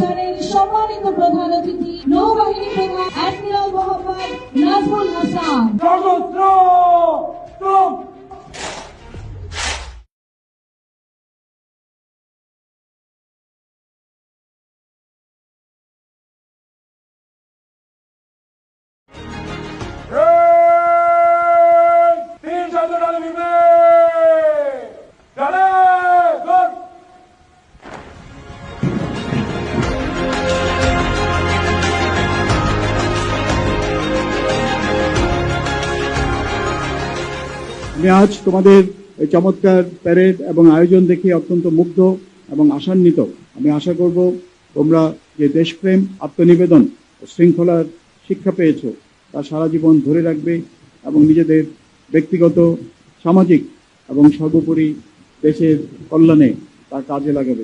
অনুষ্ঠানের সম্মানিত প্রধান অতিথি নৌবাহিনী প্রধান অ্যাডমিরাল মোহাম্মদ নাজমুল হাসান। আমি আজ তোমাদের এই চমৎকার প্যারেড এবং আয়োজন দেখে অত্যন্ত মুগ্ধ এবং আশান্বিত। আমি আশা করব তোমরা যে দেশপ্রেম, আত্মনিবেদন ও শৃঙ্খলার শিক্ষা পেয়েছো তা সারা জীবন ধরে রাখবে এবং নিজেদের ব্যক্তিগত, সামাজিক এবং সর্বোপরি দেশের কল্যাণে তা কাজে লাগাবে।